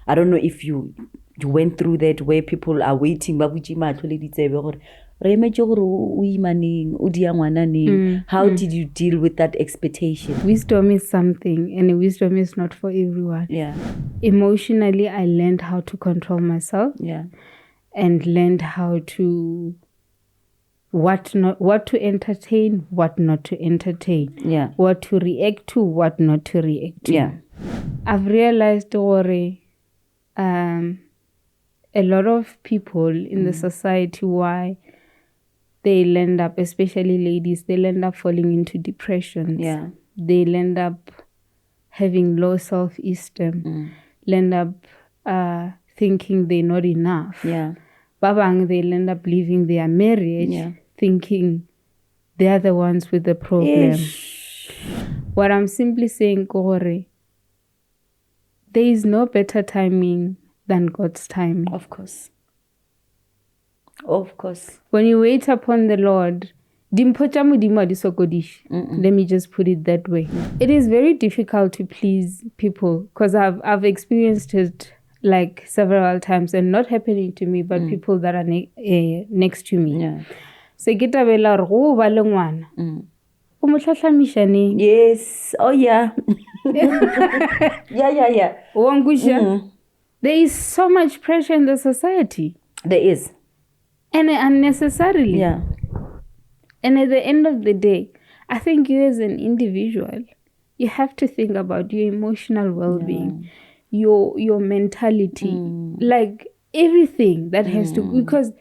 I don't know if you went through that where people are waiting. How did you deal with that expectation? Wisdom is something, and wisdom is not for everyone. Yeah. Emotionally, I learned how to control myself. Yeah. And learned how to what to entertain, what not to entertain. Yeah. What to react to, what not to react to. Yeah. I've realized, a lot of people in the society, why they'll end up, especially ladies, they'll end up falling into depressions. Yeah. They'll end up having low self-esteem. They'll end up thinking they're not enough. Yeah. Babang, they'll end up leaving their marriage thinking they're the ones with the problem. Ish. What I'm simply saying, Kore, there is no better timing than God's timing. Of course. Of course. When you wait upon the Lord, let me just put it that way. It is very difficult to please people because I've experienced it like several times, and not happening to me, but people that are next to me. Yeah. So Yes. Oh yeah. Yeah. There is so much pressure in the society. There is. And unnecessarily. Yeah. And at the end of the day, I think you as an individual, you have to think about your emotional well-being, your mentality, like everything that has to, because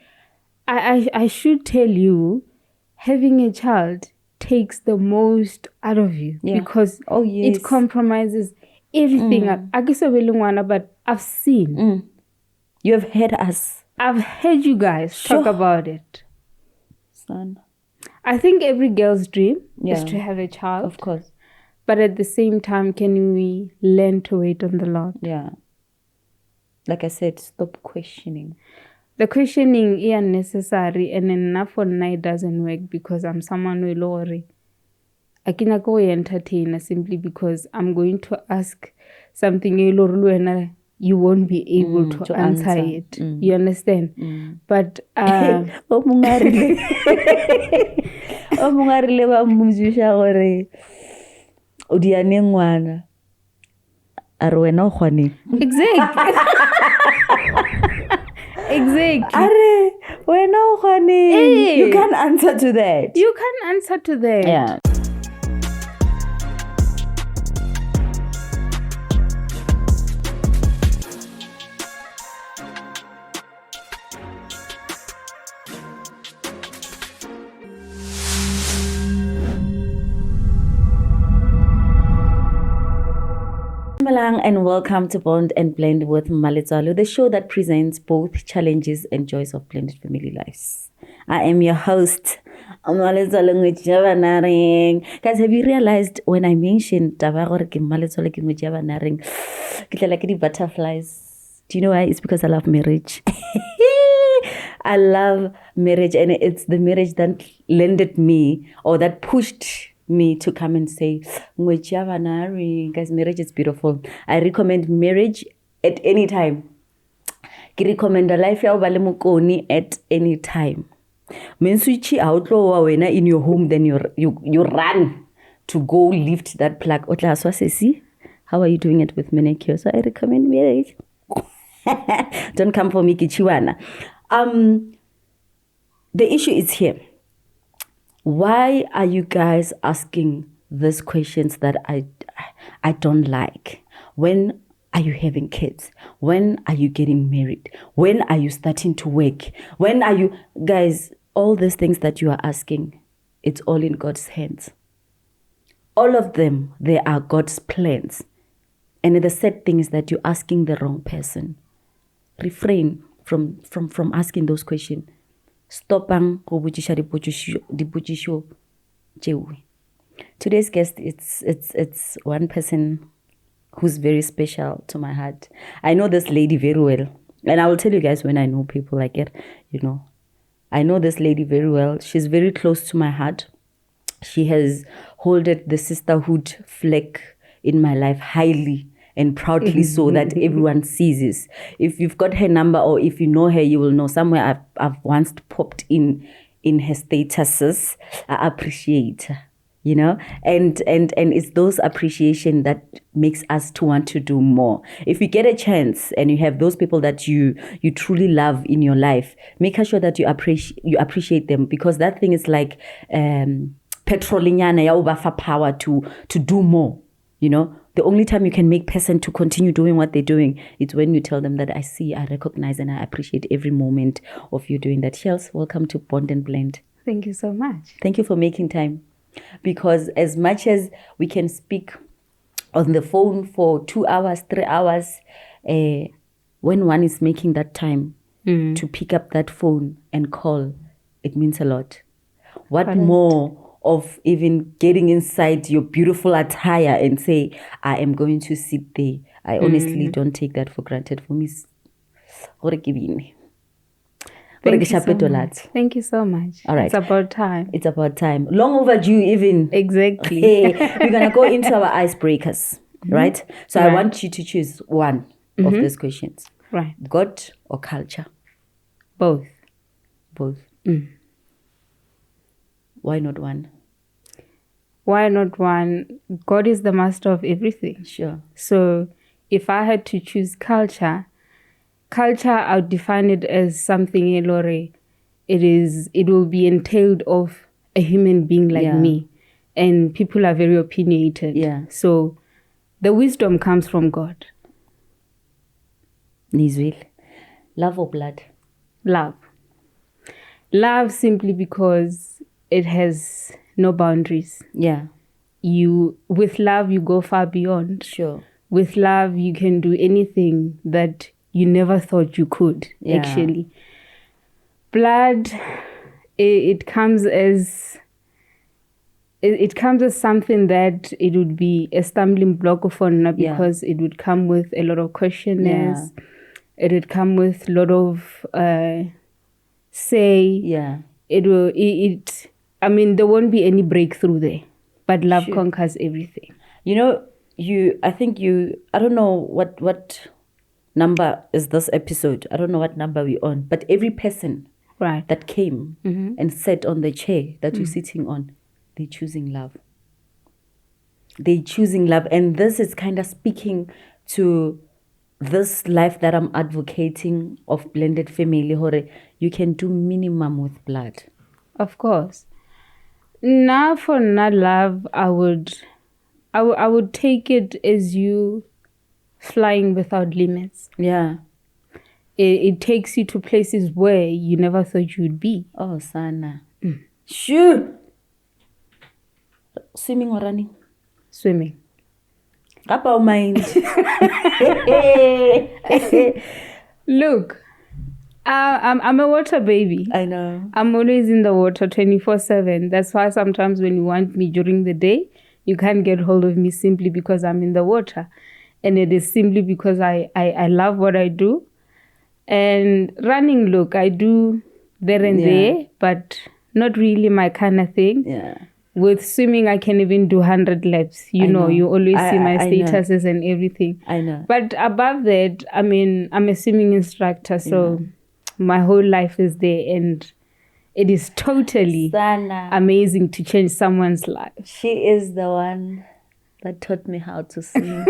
I should tell you, having a child takes the most out of you because it compromises everything. But I've seen. You have heard us. I've heard you guys talk about it. Son. I think every girl's dream is to have a child. Of course. But at the same time, can we learn to wait on the Lord? Yeah. Like I said, stop questioning. The questioning is unnecessary, and enough for night doesn't work because I'm someone who will worry. I cannot go entertain simply because I'm going to ask something you won't be able to answer it. You understand? But exactly. You can't answer to that. You can't answer to that. Yeah. And welcome to Bond and Blend with Maletsalo, the show that presents both challenges and joys of blended family lives. I am your host, Maletsalo. Guys, have you realized when I mentioned butterflies? Do you know why? It's because I love marriage. I love marriage, and it's the marriage that lended me, or that pushed me to come and say, guys, marriage is beautiful. I recommend marriage at any time. I recommend a life at any time. In your home, then you run to go lift that plug. How are you doing it with manicure? So I recommend marriage. Don't come for me, Kichiwana. The issue is here. Why are you guys asking these questions that I don't like? When are you having kids? When are you getting married? When are you starting to work? When are you... Guys, all these things that you are asking, it's all in God's hands. All of them, they are God's plans. And the sad thing is that you're asking the wrong person. Refrain from asking those questions. Stopang go botšiša dipotšišo tšeo. Today's guest, it's one person who's very special to my heart. I know this lady very well, and I will tell you guys when I know people like it. I know this lady very well. She's very close to my heart. She has holded the sisterhood flag in my life highly, and proudly so that everyone sees this. If you've got her number or if you know her, you will know. Somewhere I've once popped in her statuses. I appreciate her, you know, and it's those appreciation that makes us to want to do more. If you get a chance and you have those people that you truly love in your life, make sure that you appreciate them, because that thing is like petrolinyana ya ubafa power to do more. You know, the only time you can make person to continue doing what they're doing, it's when you tell them that I see, I recognize, and I appreciate every moment of you doing that. Shels, welcome to Bond and Blend. Thank you so much. Thank you for making time. Because as much as we can speak on the phone for 2 hours, 3 hours, when one is making that time to pick up that phone and call, it means a lot. What more of even getting inside your beautiful attire and say, I am going to sit there. I honestly don't take that for granted. For me, Thank you so much. All right. It's about time. It's about time. Long overdue even. Exactly. We're going to go into our icebreakers, right? So I want you to choose one of these questions. Right. God or culture? Both. Both. Why not one? Why not one? God is the master of everything. Sure. So if I had to choose culture, I would define it as something, Elore. It will be entailed of a human being like me. And people are very opinionated. Yeah. So the wisdom comes from God. Nizwil. Love or blood? Love. Love simply because it has no boundaries. Yeah. With love, you go far beyond. Sure. With love, you can do anything that you never thought you could, actually. Blood, it comes as something that it would be a stumbling block for now, because it would come with a lot of questionnaires. Yeah. It would come with a lot of say. Yeah. I mean, there won't be any breakthrough there, but love conquers everything. You know, I don't know what number is this episode. I don't know what number we're on, but every person that came and sat on the chair that you're sitting on, they're choosing love. They're choosing love. And this is kind of speaking to this life that I'm advocating of blended family. You can do minimum with blood. Of course. Now for not love, I would take it as you flying without limits. Yeah. It takes you to places where you never thought you'd be. Oh, sana. Sure. Swimming or running? Swimming. About mind. Look, I'm a water baby. I know. I'm always in the water 24/7. That's why sometimes when you want me during the day, you can't get hold of me simply because I'm in the water. And it is simply because I love what I do. And running, look, I do there and there, but not really my kind of thing. Yeah. With swimming, I can even do 100 laps. You know, you always see my statuses and everything. I know. But above that, I mean, I'm a swimming instructor, so my whole life is there, and it is totally amazing to change someone's life. She is the one that taught me how to swim.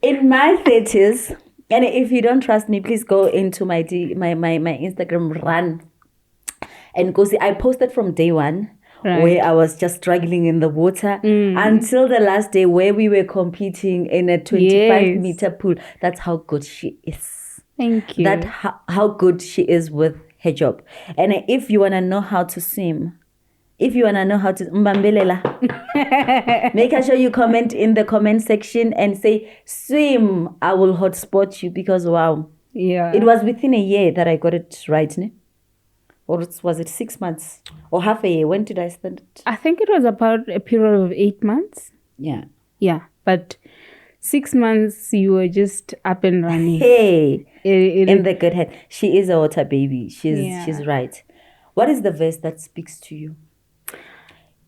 In my 30s, and if you don't trust me, please go into my Instagram run and go see. I posted from day one where I was just struggling in the water until the last day where we were competing in a 25-meter pool. That's how good she is. Thank you. That how good she is with her job. And if you want to know how to swim, if you want to know how to mbambelela, make sure you comment in the comment section and say swim. I will hotspot you, because wow, it was within a year that I got it right, ne? Or was it 6 months or half a year? When did I start it? I think it was about a period of 8 months. Yeah, but 6 months you were just up and running. Hey, in the good head. She is a water baby. She's right. What is the verse that speaks to you?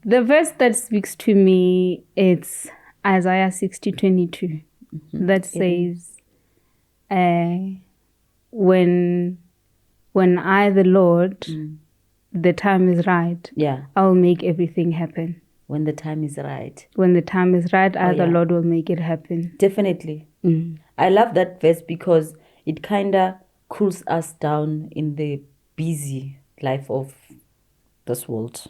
The verse that speaks to me, it's Isaiah 60:22 that says, when I, the Lord, the time is right, I'll make everything happen. When the time is right. When the time is right, the Lord will make it happen. Definitely. I love that verse because it kind of cools us down in the busy life of this world.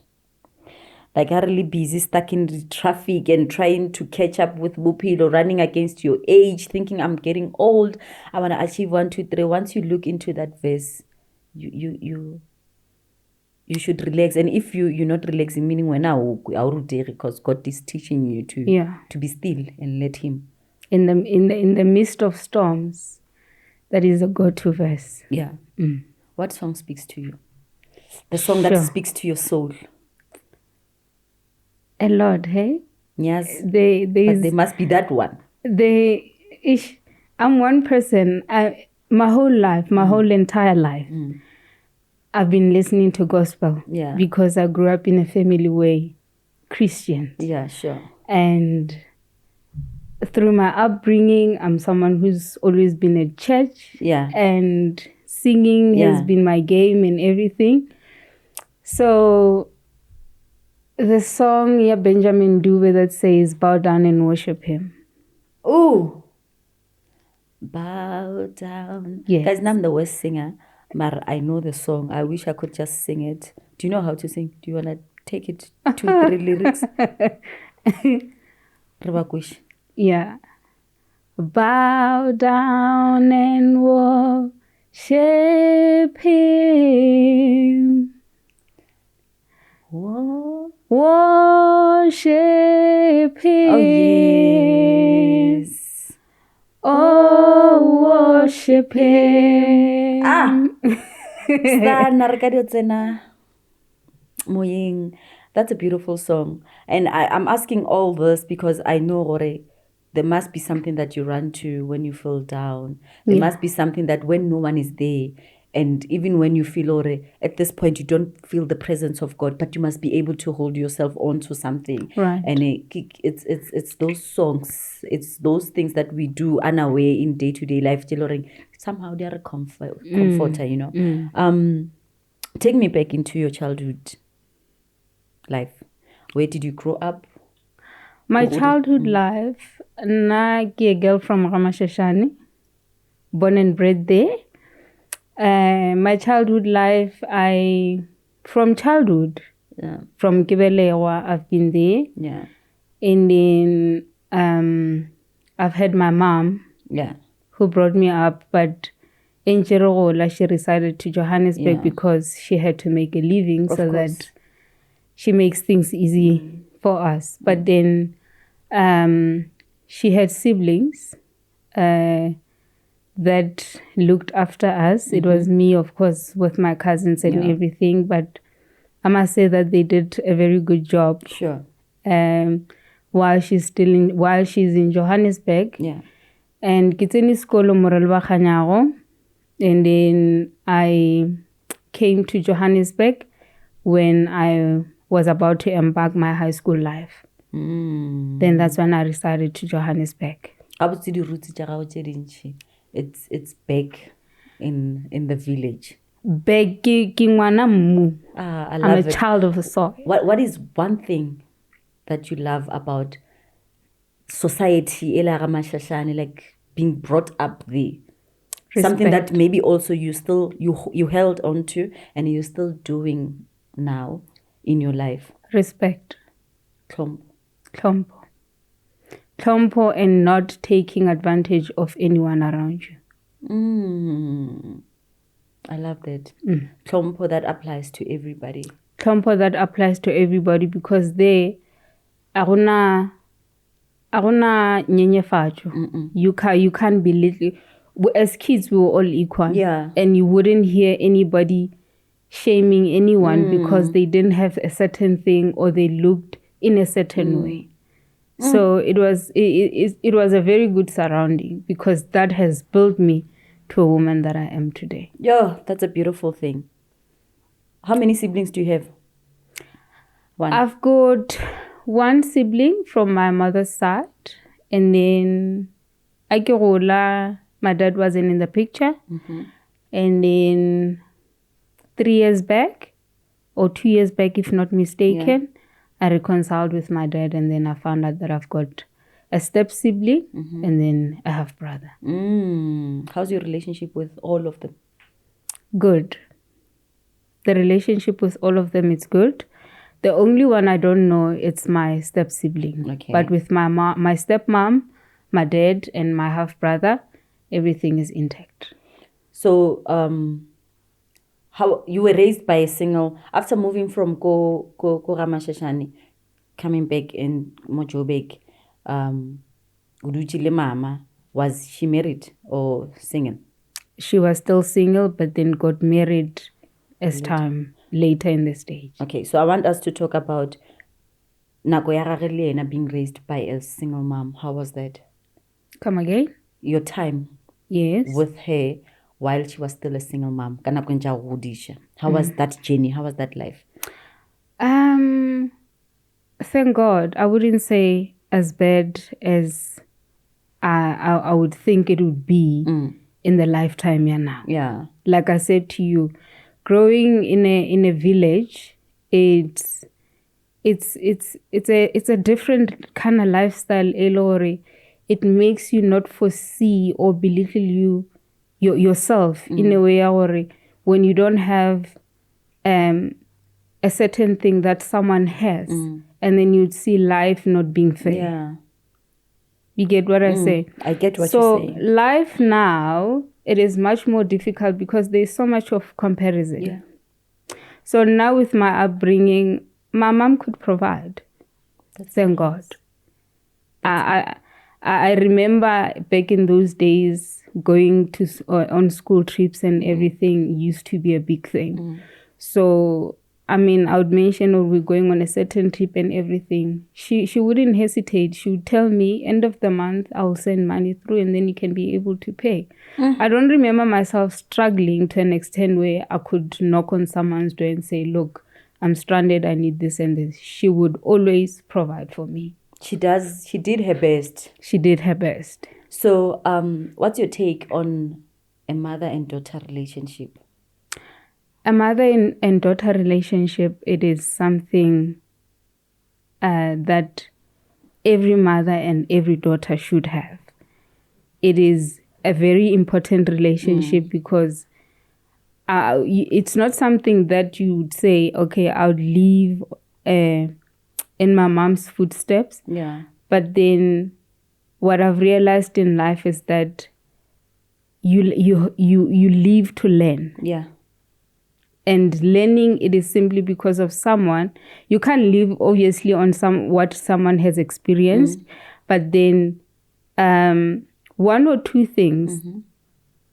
Like, I'm really busy, stuck in the traffic and trying to catch up with Bupilo, running against your age, thinking I'm getting old. I want to achieve 1, 2, 3. Once you look into that verse, you should relax. And if you're not relaxing, meaning when because God is teaching you to be still and let Him. In the midst of storms, that is a go-to verse. Yeah. What song speaks to you? The song that speaks to your soul. A lot, hey? Yes. There must be that one. I'm one person. My whole life, my whole entire life, I've been listening to gospel. Yeah. Because I grew up in a family way, Christian. Yeah, sure. And through my upbringing, I'm someone who's always been at church. Yeah. And singing has been my game and everything. So the song Benjamin Dube that says, bow down and worship Him. Oh, bow down. Yes. Guys, now I'm the worst singer, but I know the song. I wish I could just sing it. Do you know how to sing? Do you want to take it 2, 3 lyrics? Yeah. Bow down and worship Him. What? Worship Him. Oh, yes. Oh, worship Him. That's a beautiful song. And I'm asking all this because I know there must be something that you run to when you feel down. There must be something that when no one is there, and even when you feel at this point you don't feel the presence of God, but you must be able to hold yourself on to something. Right. And it's those songs, it's those things that we do unaware in day-to-day life. Somehow they are a comforter, you know. Take me back into your childhood life. Where did you grow up? My childhood life, I'm a girl from Ramashashani, born and bred there. My childhood life, from childhood, from Kibelewa, I've been there. Yeah. And then I've had my mom, who brought me up, but in Jerogola, she resided to Johannesburg because she had to make a living that she makes things easy for us. But then she had siblings that looked after us. It was me, of course, with my cousins and everything. But I must say that they did a very good job. Sure. While she's in Johannesburg. Yeah. And Kitseni Skolo Moralba Khanyago. And then I came to Johannesburg when I was about to embark my high school life. Then that's when I resided to Johannesburg. It's back in the village. I'm a child of the soil. What is one thing that you love about society, like being brought up there? Respect. Something that maybe also you held on to and you're still doing now in your life. Respect. Klompo, and not taking advantage of anyone around you. I love that. Klompo that applies to everybody. Klompo that applies to everybody because they agona nyenyefacho. You can't belittle. As kids, we were all equal. Yeah. And you wouldn't hear anybody shaming anyone because they didn't have a certain thing or they looked in a certain way. So it was a very good surrounding because that has built me to a woman that I am today. Yeah, that's a beautiful thing. How many siblings do you have? One. I've got one sibling from my mother's side, and then my dad wasn't in the picture. And then 3 years back, or 2 years back, if not mistaken, I reconciled with my dad, and then I found out that I've got a step sibling and then a half brother. How's your relationship with all of them? Good. The relationship with all of them is good. The only one I don't know, it's my step sibling. Okay. But with my stepmom, my dad, and my half brother, everything is intact. So, how you were raised by a single after moving from Ko Ramashashani, coming back in Mojobek, Udutile Mama, was she married or single? She was still single, but then got married as time later in the stage. Okay, so I want us to talk about Nagoya being raised by a single mom. How was that? Come again? Your time with her while she was still a single mom. How was that journey? How was that life? Thank God. I wouldn't say as bad as I would think it would be in the lifetime now. Yeah. Like I said to you, growing in a village, it's a different kind of lifestyle, Elori. It makes you not foresee or belittle yourself in a way, or when you don't have a certain thing that someone has, and then you'd see life not being fair. Yeah. You get what I say? I get what you're saying. So life now, it is much more difficult because there's so much of comparison. Yeah. So now with my upbringing, my mom could provide. Thank God. I remember back in those days going to on school trips and everything used to be a big thing. So I mean, I would mention, or we're going on a certain trip and everything. She wouldn't hesitate. She would tell me, end of the month, I'll send money through and then you can be able to pay. I don't remember myself struggling to an extent where I could knock on someone's door and say, look, I'm stranded, I need this and this. She would always provide for me. She did her best. She did her best. So what's your take on a mother and daughter relationship? A mother and daughter relationship, it is something that every mother and every daughter should have. It is a very important relationship because it's not something that you would say, okay, I would live in my mom's footsteps. Yeah. But then what I've realized in life is that you live to learn. Yeah. And learning, it is simply because of someone. You can't live obviously on what someone has experienced, but then one or two things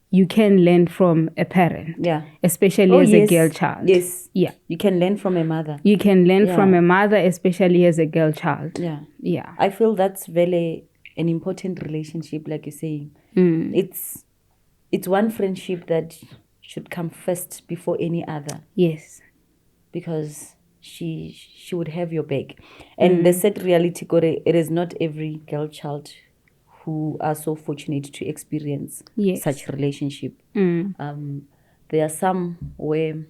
you can learn from a parent. Yeah. Especially as a girl child. Yes. Yeah. You can learn from a mother. You can learn from a mother, especially as a girl child. Yeah. Yeah. I feel that's really an important relationship, like you're saying. It's one friendship that should come first before any other. Yes. Because she would have your back. And the sad reality, Kore, it is not every girl child who are so fortunate to experience such relationship. There are some where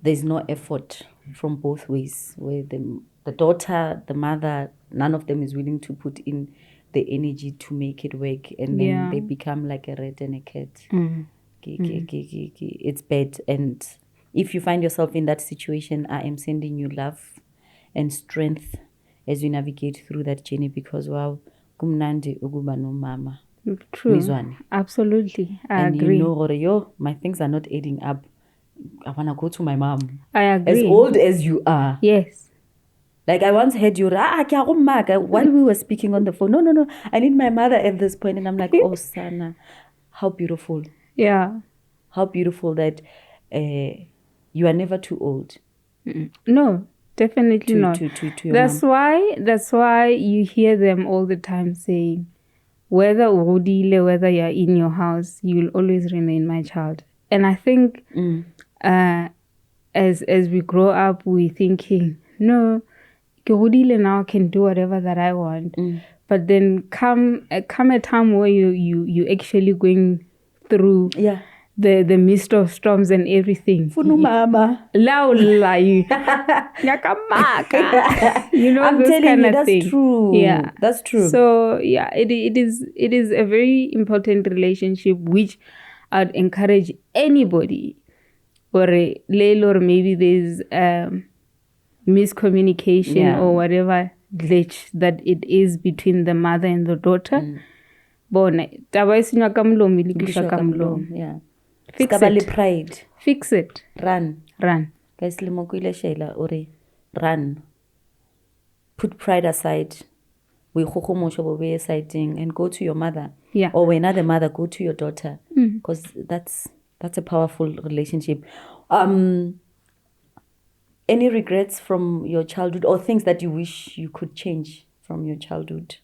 there's no effort from both ways, where the daughter, the mother, none of them is willing to put in the energy to make it work, and then they become like a rat and a cat. It's bad. And if you find yourself in that situation, I am sending you love and strength as you navigate through that journey, because wow, kumnandi ukuba no mama. True. Mizwane. Absolutely. I agree. And you know, my things are not adding up. I want to go to my mom. I agree. As old as you are. Yes. Like I once heard you, while we were speaking on the phone, no, I need my mother at this point. And I'm like, oh, Sana, how beautiful. Yeah. How beautiful that you are never too old. No, definitely not. To your mom. That's why you hear them all the time saying, whether you're in your house, you'll always remain my child. And I think as we grow up, we're thinking, no, ke godile now, I can do whatever that I want. But then come a time where you actually going through the midst of storms and everything. Mama. Laula you. Yakamaka. You know, I'm this telling kind you, of that's thing. true. Yeah. That's true. So yeah, it is a very important relationship which I'd encourage anybody, or maybe there's miscommunication or whatever glitch that it is between the mother and the daughter. Bone, Yeah. Fix it. Pride. Fix it. Run. Guys, Shela ore run. Put pride aside. We siding and go to your mother. Yeah. Or when the mother, go to your daughter. Because that's a powerful relationship. Any regrets from your childhood or things that you wish you could change from your childhood?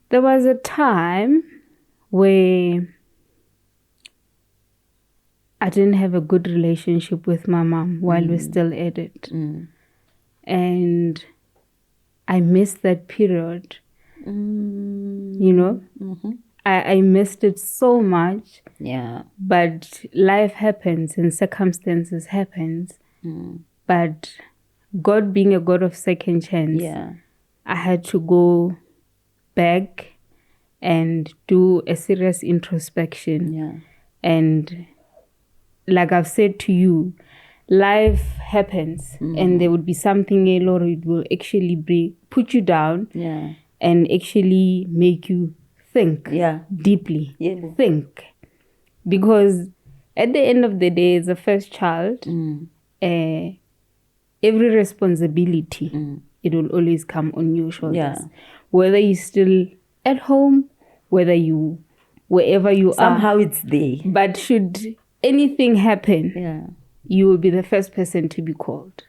There was a time where I didn't have a good relationship with my mom while we're still at it. And I missed that period. You know? I missed it so much. Yeah. But life happens and circumstances happens. But God being a God of second chance, I had to go back and do a serious introspection. And like I've said to you, life happens and there would be something or it will actually put you down and actually make you think deeply. Think. Because at the end of the day, as a first child, every responsibility, it will always come on your shoulders. Whether you're still at home, wherever you Somehow are. it's there. But should anything happen, you will be the first person to be called.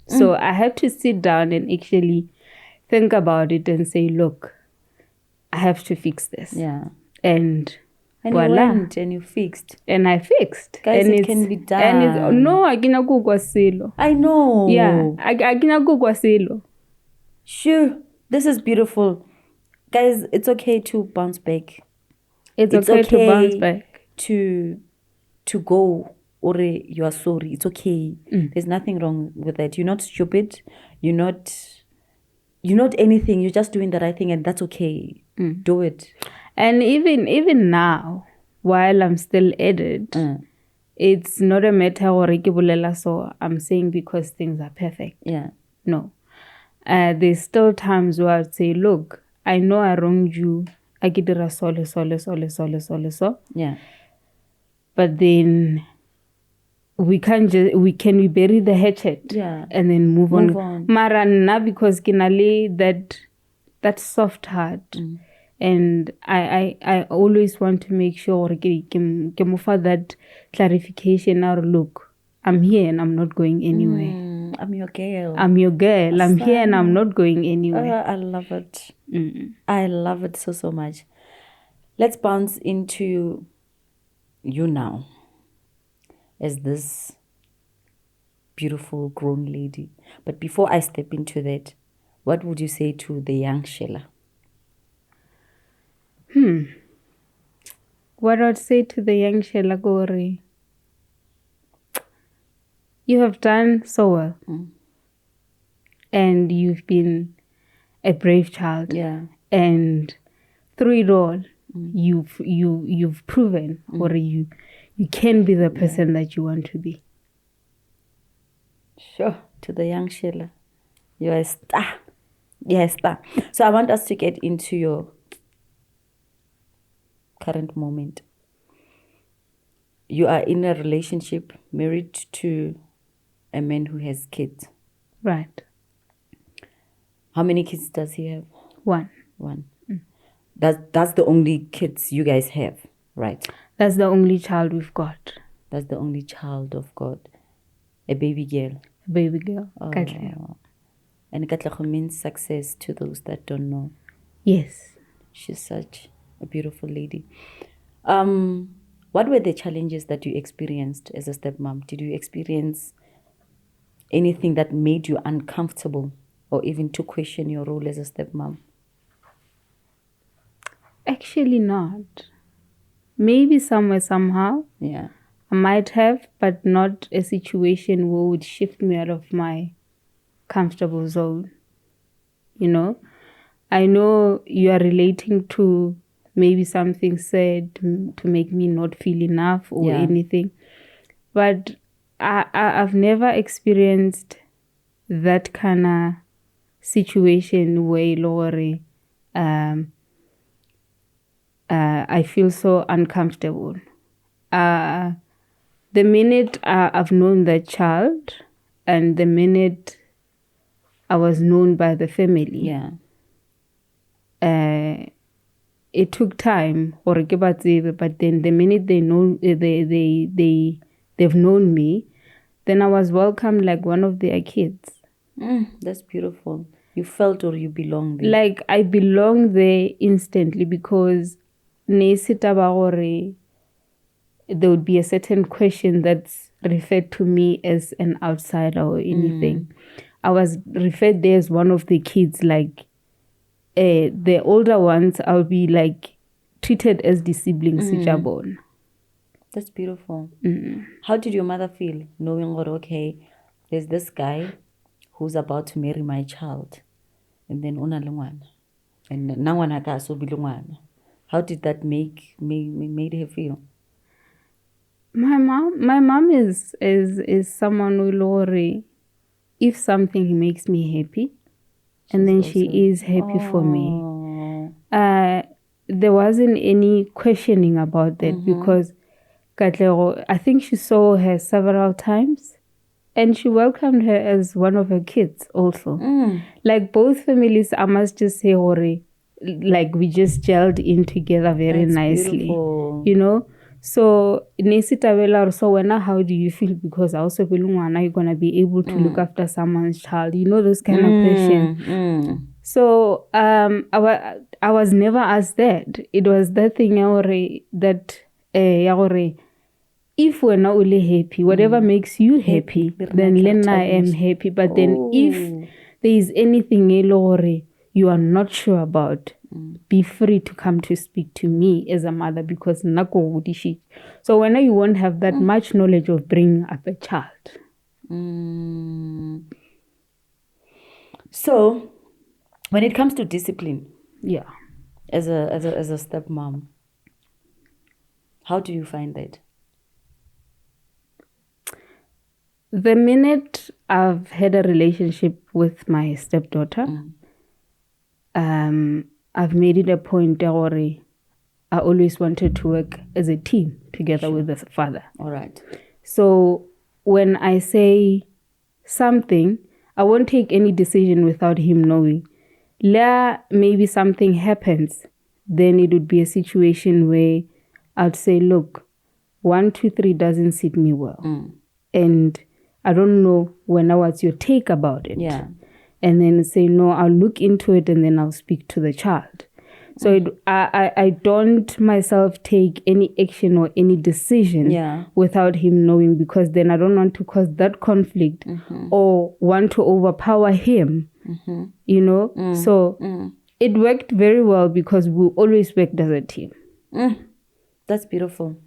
So I have to sit down and actually think about it and say, look, I have to fix this. And voila. You went and you fixed. And I fixed. Guys, and it can be done. And no, I cannot go silo. I know. Yeah, I cannot go silo. Sure. This is beautiful. Guys, it's okay to bounce back. It's okay to bounce back. To go, or you are sorry. It's okay. There's nothing wrong with that. You're not stupid. You're not anything. You're just doing the right thing, and that's okay. Do it. And even now, while I'm still at it, it's not a matter of so I'm saying because things are perfect. No. There's still times where I'd say, look, I know I wronged you. I get it so. But then we bury the hatchet and then move on. Marana, because kinale that soft heart. And I always want to make sure for that clarification or look, I'm here and I'm not going anywhere. I'm your girl. I'm here and I'm not going anywhere. I love it. I love it so much. Let's bounce into you now as this beautiful grown lady. But before I step into that, what would you say to the young Shela? What I'd say to the young Shela Gori, you have done so well. And you've been a brave child. And through it all, you've proven or you can be the person that you want to be. Sure. To the young Shela, you're a star. You're a star. So I want us to get into your current moment. You are in a relationship, married to a man who has kids. Right. How many kids does he have? One. That's the only kids you guys have, right? That's the only child we've got. That's the only child of God. A baby girl. A baby girl. Oh. And Katlego means success to those that don't know. Yes. She's such a beautiful lady. What were the challenges that you experienced as a stepmom? Did you experience anything that made you uncomfortable or even to question your role as a stepmom? Actually not. Maybe somewhere, somehow. Yeah. I might have, but not a situation where it would shift me out of my comfortable zone. You know? I know you are relating to maybe something said to make me not feel enough or anything. But I've never experienced that kind of situation where Lori, I feel so uncomfortable. The minute I've known that child and the minute I was known by the family, it took time, but then the minute they've known me, then I was welcomed like one of their kids. That's beautiful. You felt or you belonged there. Like I belong there instantly because there would be a certain question that's referred to me as an outsider or anything. I was referred there as one of the kids, like the older ones, I'll be like treated as the siblings which are born. That's beautiful. How did your mother feel knowing that, okay, there's this guy who's about to marry my child, and then and how did that made her feel? My mom is someone who Lori, if something makes me happy, and then she is happy for me. There wasn't any questioning about that because Katlego, I think she saw her several times and she welcomed her as one of her kids also. Like both families, I must just say, like we just gelled in together very nicely. Beautiful. You know? So, how do you feel? Because I also feel you're going to be able to look after someone's child. You know, those kind of questions. So, I was never asked that. It was that thing that, if we're not really happy, whatever makes you happy, then I am happy. But then if there is anything you are not sure about, be free to come to speak to me as a mother because so when you won't have that much knowledge of bringing up a child. So when it comes to discipline, as a stepmom, how do you find that? The minute I've had a relationship with my stepdaughter, I've made it a point I always wanted to work as a team together with the father. All right. So when I say something, I won't take any decision without him knowing. Maybe something happens, then it would be a situation where I'd say, look, 1, 2, 3 doesn't suit me well. And I don't know what's your take about it. And then say, no, I'll look into it and then I'll speak to the child. So I don't myself take any action or any decision without him knowing, because then I don't want to cause that conflict or want to overpower him, you know. So it worked very well because we always worked as a team. That's beautiful.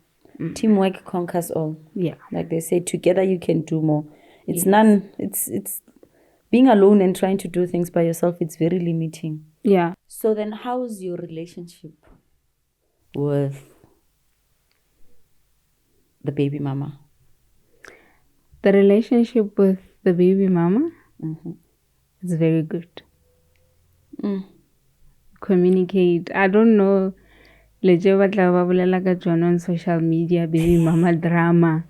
Teamwork conquers all. Like they say, together you can do more. It's it's being alone and trying to do things by yourself, it's very limiting. So then how's your relationship with the baby mama? The relationship with the baby mama is very good. Communicate. I don't know. On social media, baby mama drama.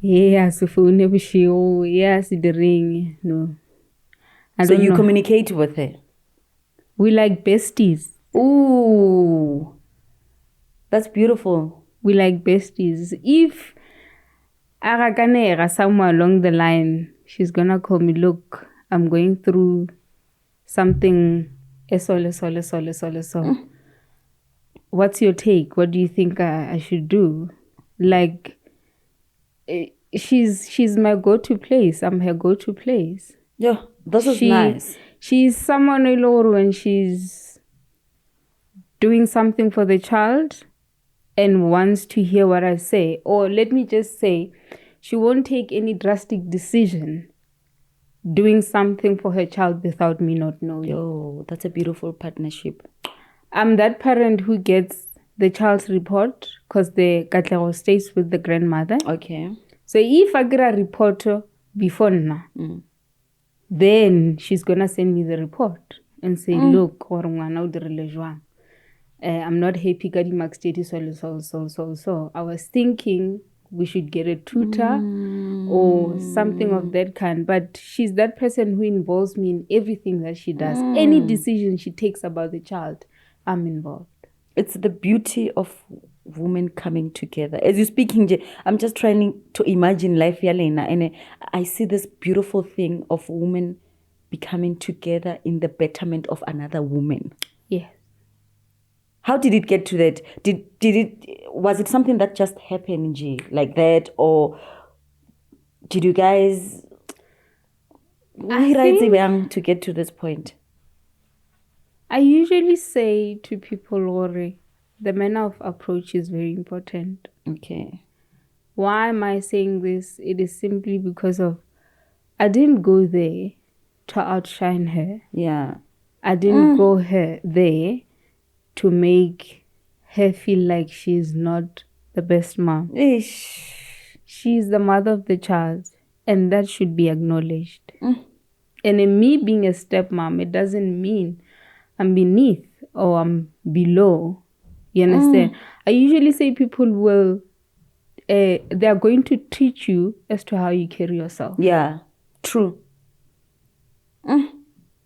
Yes, phone yes, the ring. No. So you communicate with her? We like besties. Ooh, that's beautiful. We like besties. If somewhere along the line, she's gonna call me, look, I'm going through something. What's your take? What do you think I should do? Like, she's my go-to place. I'm her go-to place. Yeah, this is nice. She's someone when she's doing something for the child and wants to hear what I say. Or let me just say, she won't take any drastic decision doing something for her child without me not knowing. Yo, that's a beautiful partnership. I'm that parent who gets the child's report because the Katlego stays with the grandmother. Okay. So if I get a report before now, then she's going to send me the report and say, look, I'm not happy ka di-marks tse so. I was thinking we should get a tutor or something of that kind. But she's that person who involves me in everything that she does. Any decision she takes about the child, I'm involved. It's the beauty of women coming together. As you're speaking, I'm just trying to imagine life, Yalena, and I see this beautiful thing of women becoming together in the betterment of another woman. Yes. How did it get to that? Was it something that just happened, like that, or did you guys to get to this point? I usually say to people, Lori, the manner of approach is very important. Okay. Why am I saying this? It is simply because of I didn't go there to outshine her. Yeah. I didn't go there to make her feel like she's not the best mom. She's the mother of the child, and that should be acknowledged. And in me being a stepmom, it doesn't mean I'm beneath or I'm below. You understand? I usually say people will, they're going to teach you as to how you carry yourself. Yeah, true.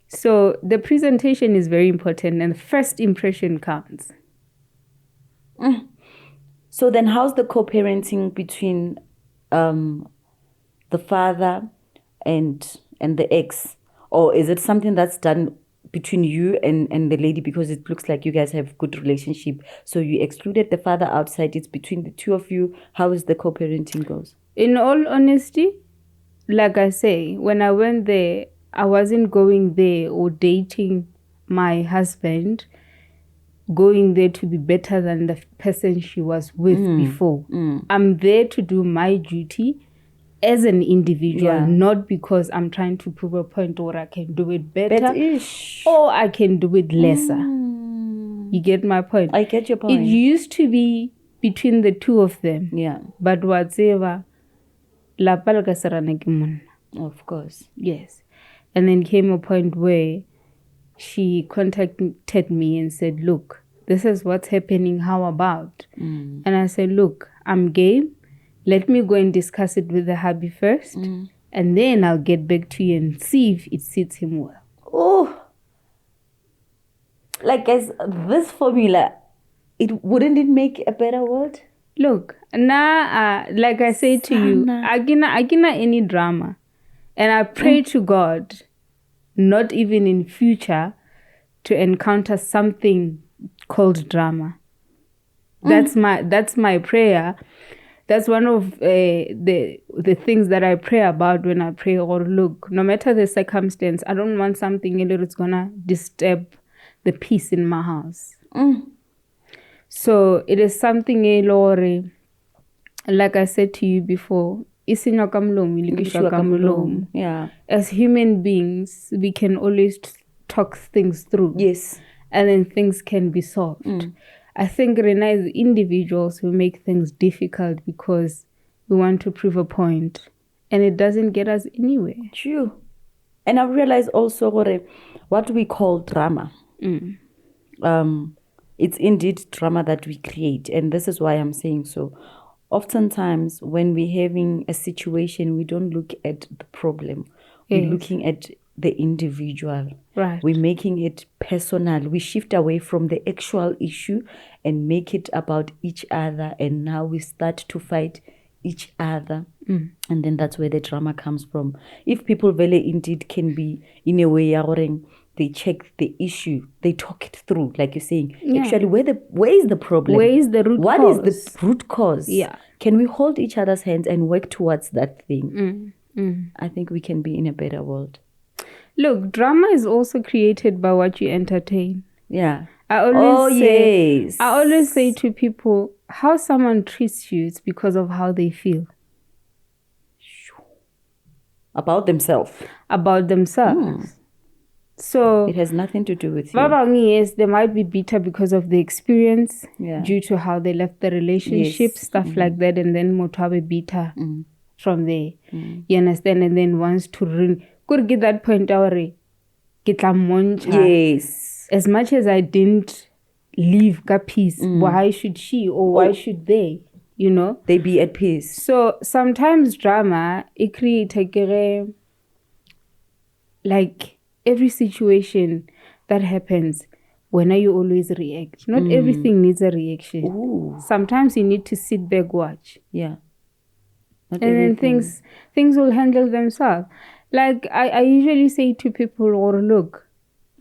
So the presentation is very important and the first impression counts. So then how's the co-parenting between the father and the ex? Or is it something that's done between you and the lady because it looks like you guys have good relationship? So you excluded the father outside. It's between the two of you. How is the co-parenting goes? In all honesty, like I say, when I went there, I wasn't going there or dating my husband, going there to be better than the person she was with before. I'm there to do my duty as an individual, not because I'm trying to prove a point or I can do it better or I can do it lesser. You get my point? I get your point. It used to be between the two of them. Yeah. But whatever, of course. Yes. And then came a point where she contacted me and said, look, this is what's happening. How about? And I said, look, I'm game. Let me go and discuss it with the hubby first. And then I'll get back to you and see if it suits him well. Oh. Like, guys, this formula, wouldn't it make a better world? Look, now, like I say to you, I gina any drama. And I pray to God, not even in future, to encounter something called drama. That's my prayer. That's one of the things that I pray about when I pray. Or look, no matter the circumstance, I don't want something that's gonna disturb the peace in my house. So it is something, Lori, like I said to you before, yeah. As human beings, we can always talk things through. Yes. And then things can be solved. I think, Rena, as individuals, we make things difficult because we want to prove a point. And it doesn't get us anywhere. True. And I've realized also what we call drama. It's indeed drama that we create. And this is why I'm saying so. Oftentimes, when we're having a situation, we don't look at the problem. We're looking at the individual. Right. We're making it personal. We shift away from the actual issue and make it about each other. And now we start to fight each other. And then that's where the drama comes from. If people really indeed can be in a way they check the issue, they talk it through, like you're saying. Yeah. Actually, where is the problem? Where is the root What cause? is the root cause? Yeah. Can we hold each other's hands and work towards that thing? I think we can be in a better world. Look, drama is also created by what you entertain. Yeah. I always yes. I always say to people, how someone treats you is because of how they feel About themselves. So it has nothing to do with you. yes, they might be bitter because of the experience, Yeah. due to how they left the relationship, stuff like that, and then motabe bitter from there. You understand? And then wants to could get that point already. Yes. As much as I didn't leave ka peace, why should she or why should they? You know? They be at peace. So sometimes drama, it creates like every situation that happens, when you always react. Not everything needs a reaction. Ooh. Sometimes you need to sit back, watch. Yeah. Not and everything. then things will handle themselves. Like I usually say to people, or look,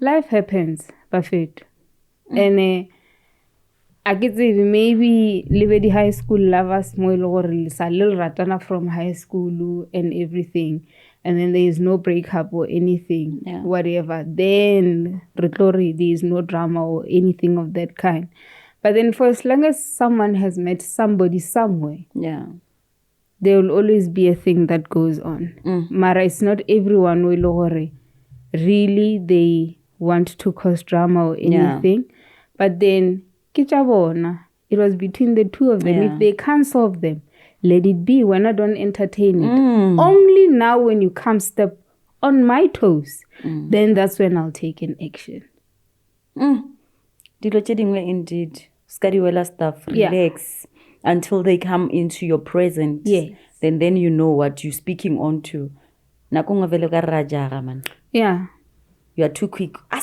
life happens, perfect. And I get say maybe live high school lovers more or little ratana from high school and everything, and then there is no breakup or anything, whatever. Then there is no drama or anything of that kind. But then for as long as someone has met somebody somewhere, there will always be a thing that goes on. Mara, it's not everyone will really they want to cause drama or anything. But then it was between the two of them. If they can't solve them, let it be. When I don't entertain it. Only now when you come step on my toes, then that's when I'll take an action. Indeed. Skadiwela stuff. Relax. Until they come into your present. Yes. Then you know what you're speaking on to. Yeah. You are too quick. And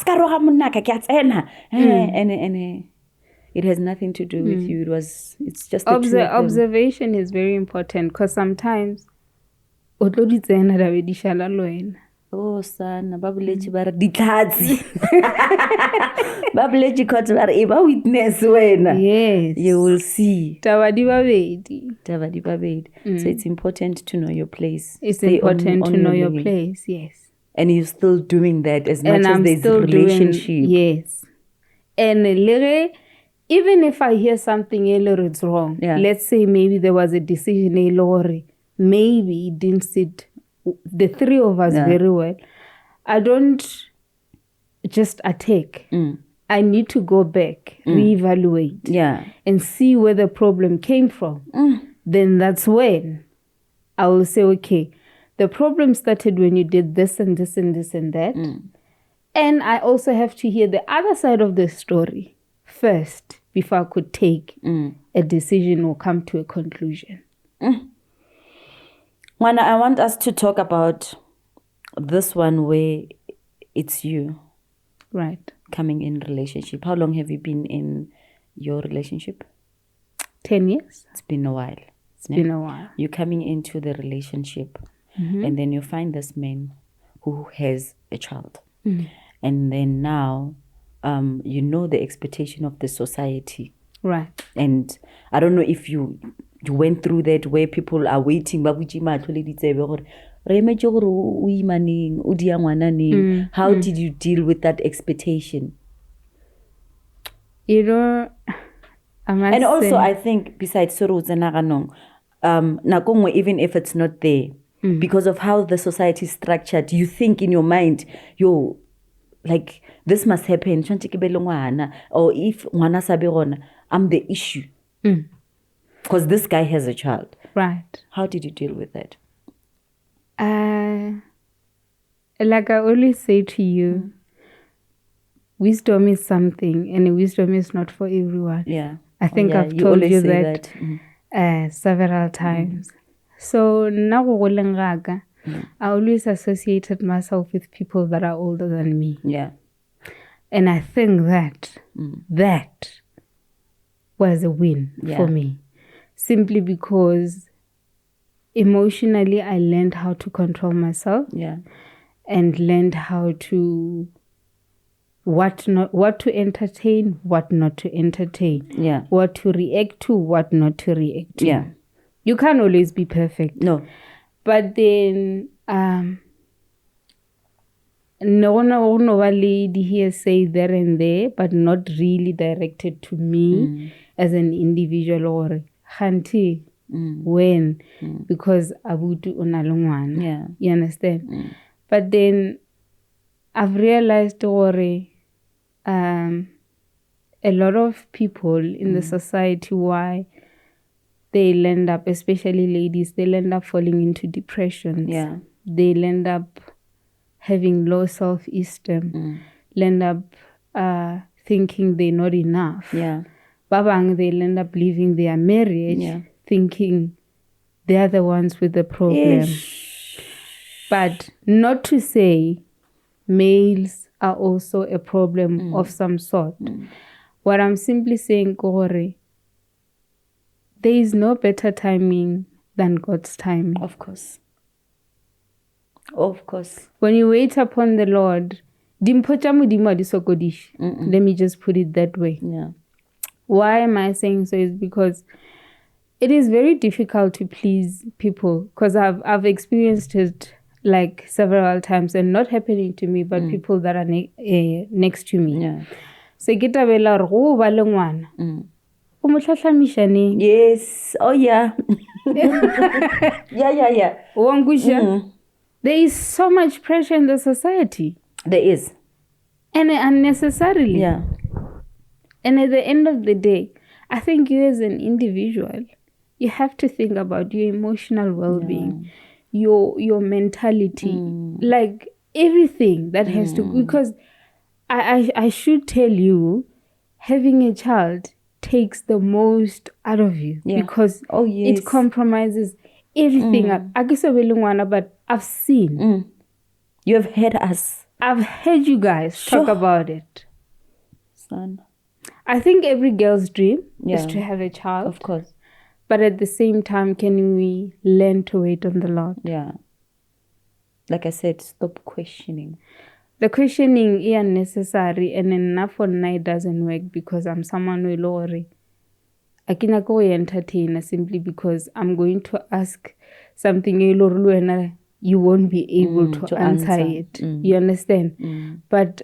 it has nothing to do with you. It's just the two of them. Observation is very important, because sometimes oh sana babulechi bara ditlatsi babulechi khotse bara e ba witness wena. Yes, you will see tabadi babedi. So it's important to know your place. It's important to know your place. Yes. And you're still doing that as much as there's a relationship. Yes. And even if I hear something it's wrong, let's say maybe there was a decision maybe it didn't sit the three of us very well. I don't just attack. I need to go back, reevaluate, and see where the problem came from. Then that's when I will say, okay, the problem started when you did this and this and this and that. And I also have to hear the other side of the story first before I could take a decision or come to a conclusion. Wana, I want us to talk about this one where it's you. Right. Coming in relationship. How long have you been in your relationship? 10 years. It's been a while. It's been a while. You're coming into the relationship and then you find this man who has a child. And then now, you know the expectation of the society. Right. And I don't know if you went through that where people are waiting. How did you deal with that expectation? You know, and also I think besides even if it's not there, because of how the society is structured, you think in your mind, like this must happen, or if I'm the issue. Because this guy has a child. Right. How did you deal with that? Like I always say to you, wisdom is something, and wisdom is not for everyone. Yeah. I think I've told you that several times. So now I always associated myself with people that are older than me. Yeah. And I think that was a win for me. Simply because emotionally I learned how to control myself. Yeah. And learned how to what to entertain, what not to entertain. Yeah. What to react to, what not to react to. Yeah. You can't always be perfect. No. But then no lady here say there and there, but not really directed to me as an individual or Khanti. When? Because abutu unalungwana. Yeah. You understand? But then I've realized a lot of people in the society, why they'll end up, especially ladies, they'll end up falling into depressions. Yeah. They'll end up having low self-esteem. They'll end up thinking they're not enough. Yeah. Babang, they'll end up leaving their marriage thinking they're the ones with the problem. But not to say males are also a problem of some sort. What I'm simply saying, Kore, there is no better timing than God's timing. Of course. Of course. When you wait upon the Lord, let me just put it that way. Yeah. Why am I saying so? Is because it is very difficult to please people, because I've experienced it like several times, and not happening to me, but people that are next to me. Yeah. So get away Yes. Oh yeah. Yeah. There is so much pressure in the society. There is. And unnecessarily. Yeah. And at the end of the day, I think you as an individual, you have to think about your emotional well-being, your mentality, like everything that has to, because I should tell you, having a child takes the most out of you, because it compromises everything. But I've seen. You have heard us. I've heard you guys talk about it. Son. I think every girl's dream is to have a child. Of course. But at the same time, can we learn to wait on the Lord? Yeah. Like I said, stop questioning. The questioning is unnecessary, and enough for night doesn't work, because I'm someone who lori. I cannot go entertain simply because I'm going to ask something you won't be able to answer it. You understand? But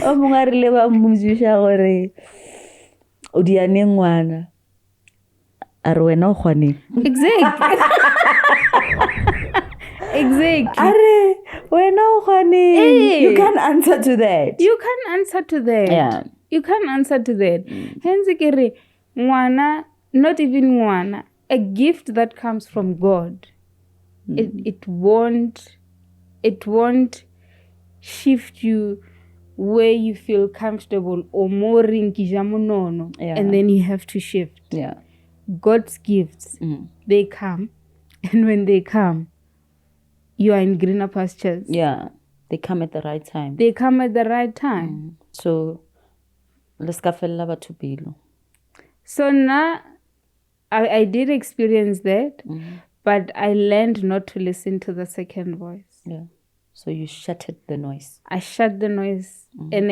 Omungarile ba muzisha gore o diane ngwana a re wena o kgone. Exactly. Are wena o kgone. You can't answer to that. You can't answer to that. Yeah. You can't answer to that. Hence kere ngwana, not even ngwana, a gift that comes from God. It won't shift you where you feel comfortable or more rinkijamunono, and then you have to shift. Yeah. God's gifts, they come, and when they come, you are in greener pastures. Yeah. They come at the right time. They come at the right time. So let's go to Bilo. So now I did experience that, but I learned not to listen to the second voice. Yeah. So you shuttered the noise. I shut the noise. And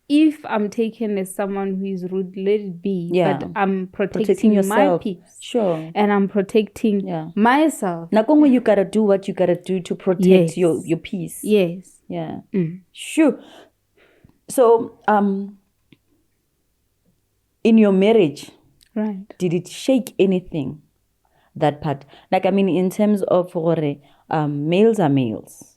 if I'm taken as someone who is rude, let it be. Yeah. But I'm protecting yourself. my peace. Sure. And I'm protecting myself. Nakongo, you gotta do what you gotta do to protect your peace. Yes. Yeah. Sure. So in your marriage, right, did it shake anything? That part, like, I mean, in terms of males are males,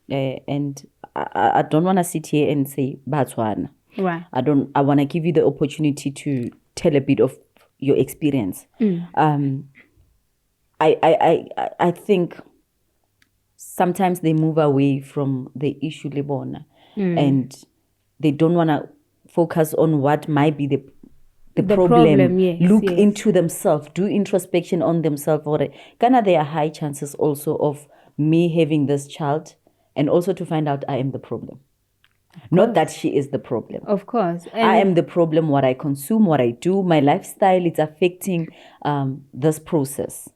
and I don't want to sit here and say Batswana. Right. I want to give you the opportunity to tell a bit of your experience. I think sometimes they move away from the issue lebona, and they don't want to focus on what might be the problem. Look into themselves, do introspection on themselves. There are high chances also of me having this child, and also to find out I am the problem. Not that she is the problem. Of course. I am the problem. What I consume, what I do, my lifestyle, it's affecting this process.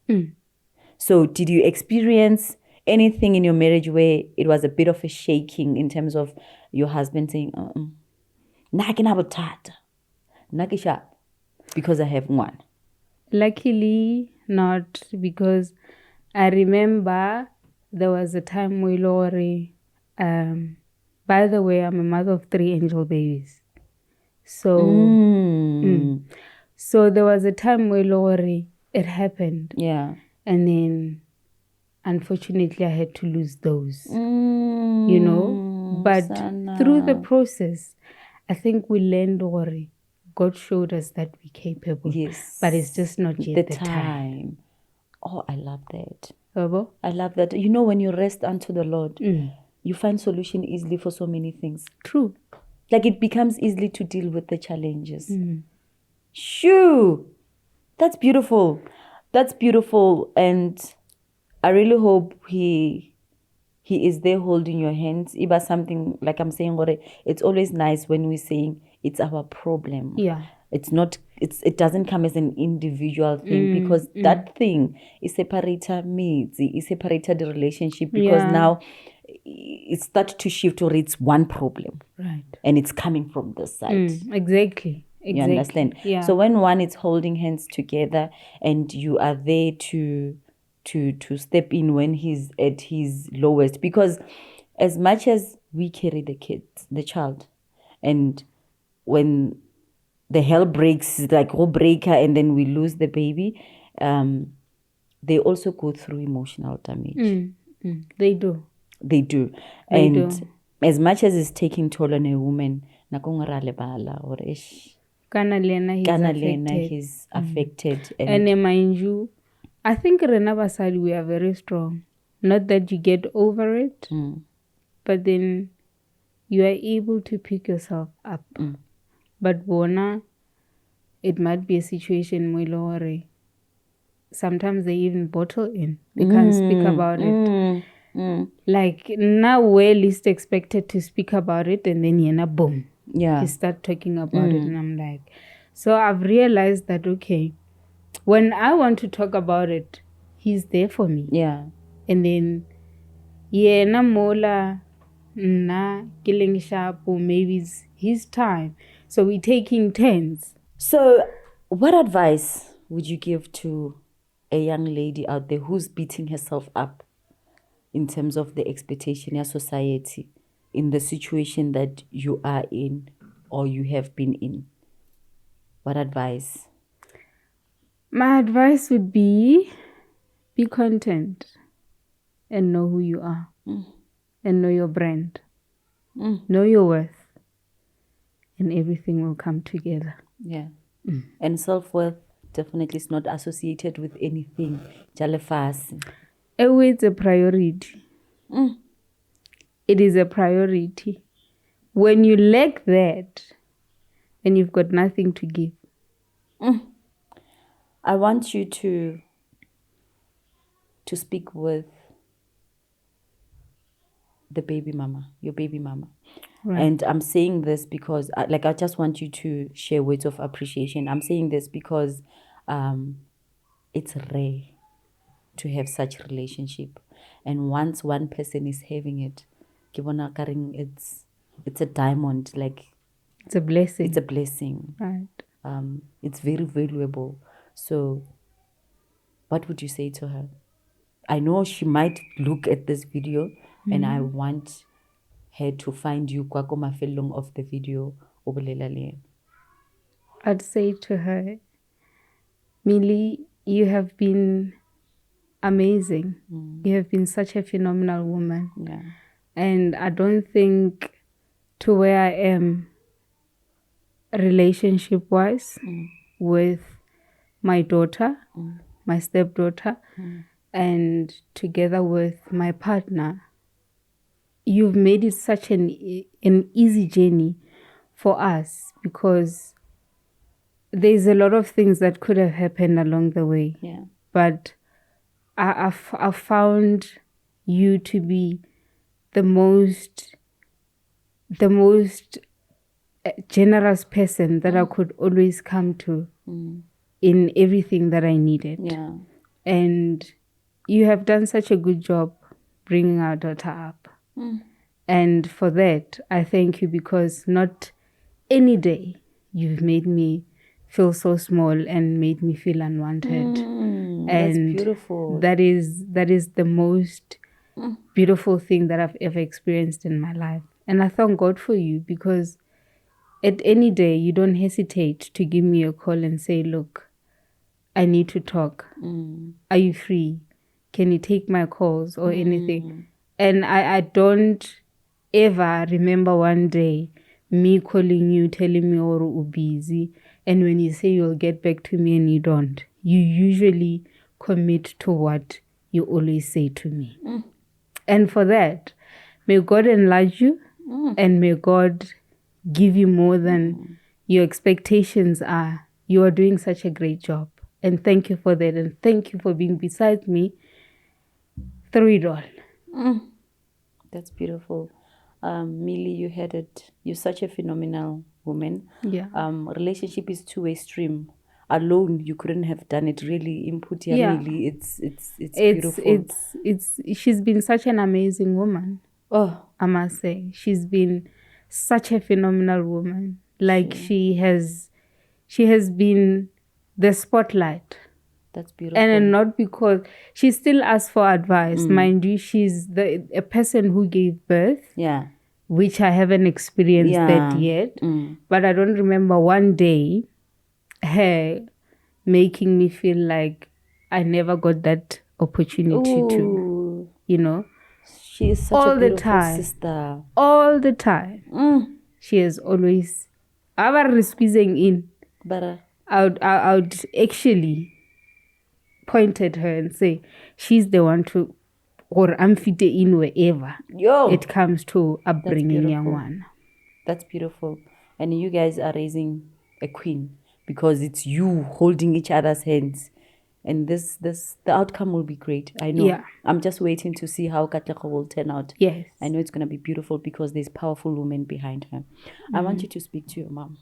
So did you experience anything in your marriage where it was a bit of a shaking in terms of your husband saying, because I have one? Luckily, not, because I remember there was a time where Lori, by the way, I'm a mother of 3 angel babies. So, so there was a time where Lori, it happened. Yeah. And then, unfortunately, I had to lose those, you know. But through the process, I think we learned, Lori, God showed us that we're capable. Yes. But it's just not yet the time. Oh, I love that. Abo? I love that. You know, when you rest unto the Lord, you find solution easily for so many things. True. Like it becomes easily to deal with the challenges. Shoo! That's beautiful. That's beautiful. And I really hope he is there holding your hands. Iba something, like I'm saying, it's always nice when we're saying it's our problem. Yeah. It doesn't come as an individual thing, because that thing is separated the relationship, because now it starts to shift, or it's one problem. Right. And it's coming from this side. Exactly. You understand? Yeah. So when one is holding hands together and you are there to step in when he's at his lowest, because as much as we carry the child, and when the hell breaks, like breaker, and then we lose the baby, they also go through emotional damage. They do. They do. They and do. As much as it's taking toll on a woman, he's affected. And mind you, I think Rena Basadi, we are very strong. Not that you get over it, but then you are able to pick yourself up. But Bona, it might be a situation where Lori, sometimes they even bottle in. They can't speak about it. Like now we're least expected to speak about it, and then boom. Yeah. He start talking about it, and I'm like, so I've realized that, okay, when I want to talk about it, he's there for me. Yeah. And then, mola na killing sharp, or maybe it's his time. So we're taking turns. So what advice would you give to a young lady out there who's beating herself up in terms of the expectation of society in the situation that you are in or you have been in? What advice? My advice would be content and know who you are and know your brand. Know your worth, and everything will come together. Yeah. And self-worth definitely is not associated with anything. It's a priority. It is a priority. When you lack that, then you've got nothing to give. I want you to speak with the baby mama, your baby mama. Right. And I'm saying this because I just want you to share words of appreciation. I'm saying this because it's rare to have such a relationship. And once one person is having it, it's a diamond. Like, it's a blessing. It's a blessing. Right. It's very valuable. So what would you say to her? I know she might look at this video and I want her to find you kwako mafelong of the video. I'd say to her, Millie, you have been amazing. You have been such a phenomenal woman. Yeah. And I don't think to where I am relationship-wise with my daughter, my stepdaughter, and together with my partner, you've made it such an easy journey for us, because there's a lot of things that could have happened along the way. Yeah. But I found you to be the most generous person that I could always come to in everything that I needed. Yeah. And you have done such a good job bringing our daughter up. And for that, I thank you, because not any day you've made me feel so small and made me feel unwanted. And that's beautiful. That is the most beautiful thing that I've ever experienced in my life. And I thank God for you, because at any day you don't hesitate to give me a call and say, look, I need to talk. Are you free? Can you take my calls or anything? And I don't ever remember one day me calling you, telling me you're busy, and when you say you'll get back to me and you don't. You usually commit to what you always say to me. And for that, may God enlarge you, and may God give you more than your expectations are. You are doing such a great job. And thank you for that. And thank you for being beside me through it all. That's beautiful. Millie, you had it. You're such a phenomenal woman. Yeah. Relationship is two-way stream. Alone, you couldn't have done it. Really, input, Millie. It's beautiful. She's been such an amazing woman. Oh, I must say, she's been such a phenomenal woman. Like she has been the spotlight. That's beautiful. And not because she still asks for advice. Mind you, she's a person who gave birth. Yeah. Which I haven't experienced that yet. But I don't remember one day her making me feel like I never got that opportunity to, She is such a beautiful sister. All the time. She has always, I squeezing in. But I would actually point at her and say, she's the one to, or I'm fit in wherever it comes to upbringing young one. That's beautiful. And you guys are raising a queen, because it's you holding each other's hands. And the outcome will be great. I know. Yeah. I'm just waiting to see how Katlego will turn out. Yes. I know it's going to be beautiful, because there's powerful women behind her. I want you to speak to your mom.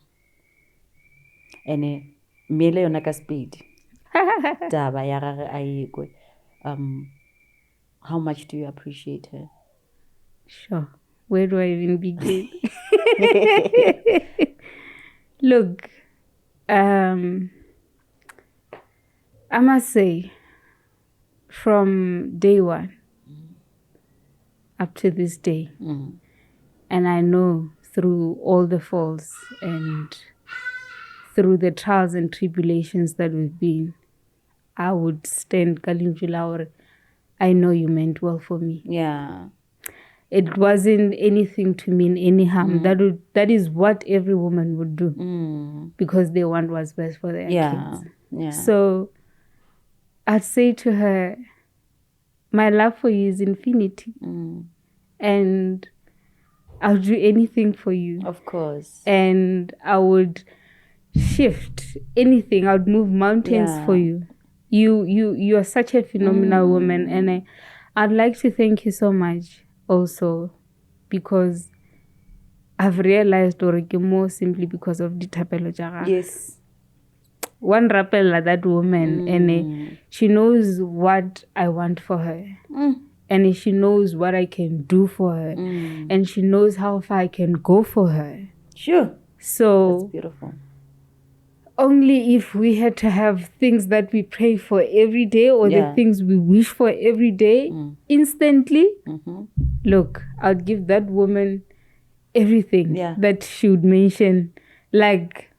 And mele yona ka speed. Taba ya gagwe a ekwe. How much do you appreciate her? Sure. Where do I even begin? Look, I must say, from day one up to this day, and I know through all the falls and through the trials and tribulations that we've been, I would stand Kalinjula, or I know you meant well for me. Yeah. It wasn't anything to mean any harm. That is what every woman would do, because they want what's best for their kids. Yeah. So I'd say to her, my love for you is infinity. And I'll do anything for you. Of course. And I would shift anything. I would move mountains for you. You are such a phenomenal woman, and I'd like to thank you so much also, because I've realized more simply because of the tapelo jaga. Yes. One rapella, that woman, and she knows what I want for her. And she knows what I can do for her. And she knows how far I can go for her. Sure. So that's beautiful. Only if we had to have things that we pray for every day, or the things we wish for every day instantly, look, I'd give that woman everything that she would mention. Like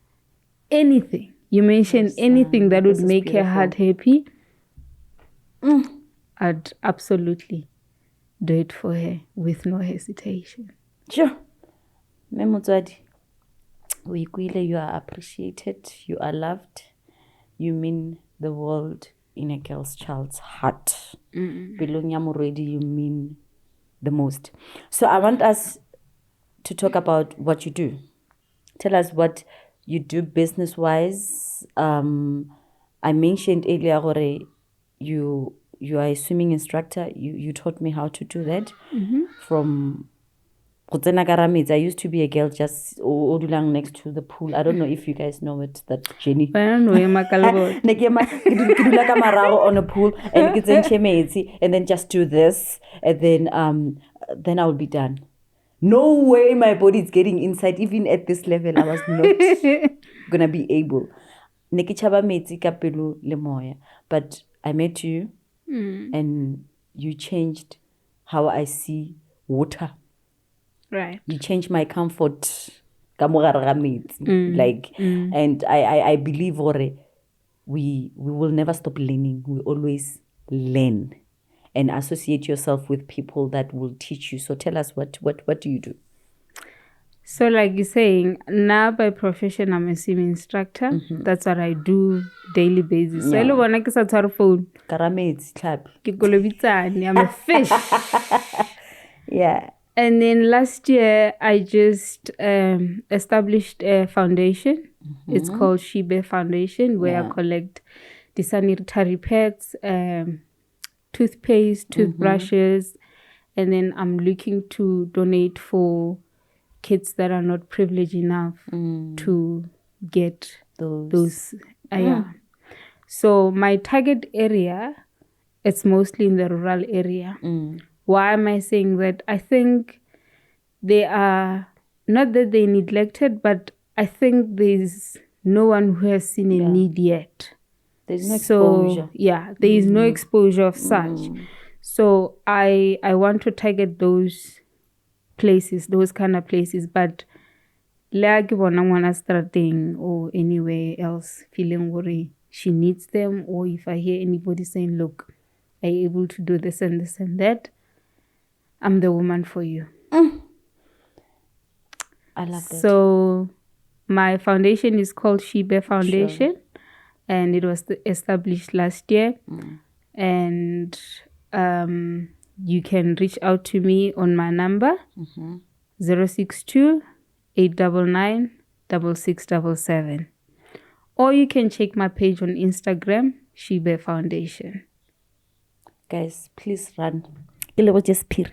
anything. You mention anything that would make her heart happy, I'd absolutely do it for her with no hesitation. Sure. Memotswadi, you are appreciated, you are loved, you mean the world in a girl's child's heart. Belonya already, you mean the most. So I want us to talk about what you do. Tell us what you do business-wise. I mentioned earlier, you are a swimming instructor. You taught me how to do that from I used to be a girl just odulang next to the pool. I don't know if you guys know it, that Jenny. I don't know On a pool and then just do this and then I will be done. No way my body is getting inside. Even at this level, I was not gonna be able. But I met you and you changed how I see water. Right. You changed my comfort. And I believe we will never stop learning. We always learn and associate yourself with people that will teach you. So tell us what do you do? So like you're saying, now by profession I'm a swimming instructor. That's what I do daily basis. So I wanna ke sa tshware phone. Karamets, clap. I'm a fish. Yeah. And then last year I just established a foundation. It's called Shela Foundation, where I collect the sanitary pads, toothpaste, toothbrushes, and then I'm looking to donate for kids that are not privileged enough to get those. So my target area, it's mostly in the rural area. Why am I saying that? I think they are, not that they're neglected, but I think there's no one who has seen a need yet. There's no exposure. Yeah, there is no exposure of such. So I want to target those places, those kind of places, but like starting or anywhere else feeling worried she needs them, or if I hear anybody saying, look, are you able to do this and this and that, I'm the woman for you. I love that. So my foundation is called Shela Foundation, and it was established last year. And you can reach out to me on my number 062 899 6677, or you can check my page on Instagram, Shela Foundation. Guys, please run. Just peer.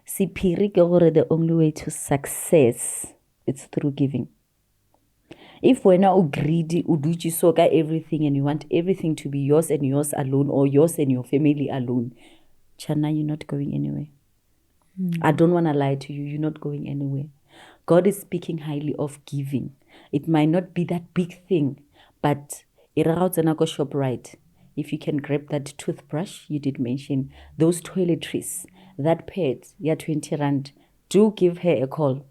See, the only way to success it's through giving. If we're not greedy, uduchi soka everything and you want everything to be yours and yours alone, or yours and your family alone, Chana, you're not going anywhere. I don't want to lie to you. You're not going anywhere. God is speaking highly of giving. It might not be that big thing, but shop right. If you can grab that toothbrush, you did mention, those toiletries, that pad, 20 rand, do give her a call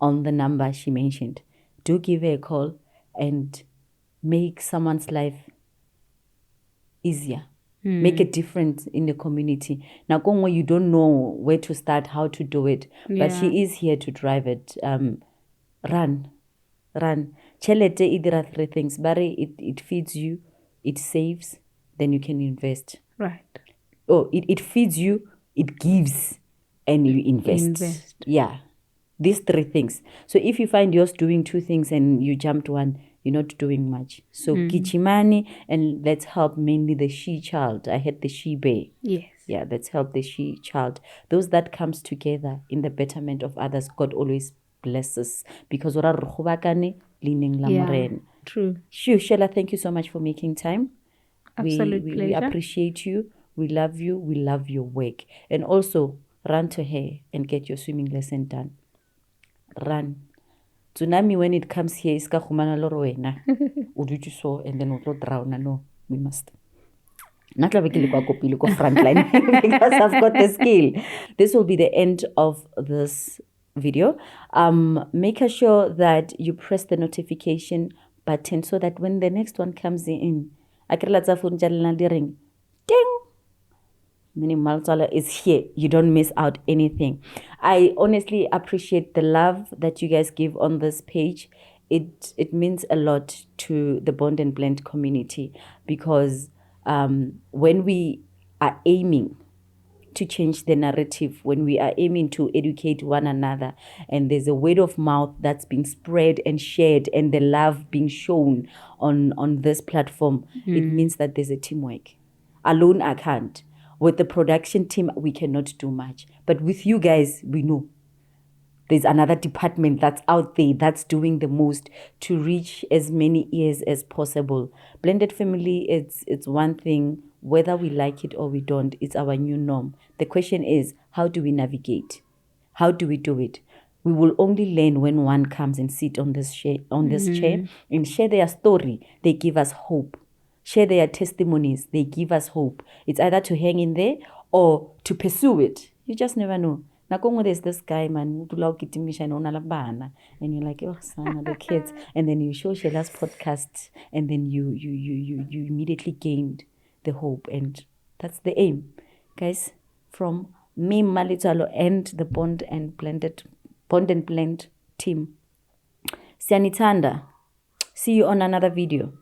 on the number she mentioned. Do give her a call and make someone's life easier. Make a difference in the community. Now, Kongo, you don't know where to start, how to do it, but she is here to drive it. Run. Chelete, there are 3 things. Barry, it feeds you, it saves, then you can invest. Right. Oh, it feeds you, it gives, and you invest. Yeah. These 3 things. So if you find yours doing 2 things and you jumped one, you're not doing much. So Kichimani, and let's help mainly the she child. I had the she bear. Yes. Yeah, let's help the she child. Those that comes together in the betterment of others, God always blesses. Because True. Shela, thank you so much for making time. Absolute We pleasure. appreciate you. We love you. We love your work. And also, run to her and get your swimming lesson done. Run. Tsunami, when it comes here, is ka khumana loro wena. Uduju so and then we'll drown. No, we must. Not frontline because I've got the skill. This will be the end of this video. Make sure that you press the notification button so that when the next one comes in, ding, Minimal is here. You don't miss out anything. I honestly appreciate the love that you guys give on this page. It means a lot to the Bond and Blend community, because when we are aiming to change the narrative, when we are aiming to educate one another, and there's a word of mouth that's being spread and shared, and the love being shown on this platform, it means that there's a teamwork. Alone, I can't. With the production team, we cannot do much. But with you guys, we know there's another department that's out there that's doing the most to reach as many ears as possible. Blended family, it's one thing, whether we like it or we don't, it's our new norm. The question is, how do we navigate? How do we do it? We will only learn when one comes and sit on this chair and share their story. They give us hope. Share their testimonies. They give us hope. It's either to hang in there or to pursue it. You just never know. Nakongo, there's this guy, man, and you're like, oh, son, the kids. And then you show Shela's podcast, and then you immediately gained the hope. And that's the aim. Guys, from me, Malitalo, and the Bond and Blend team. Sianitanda. See you on another video.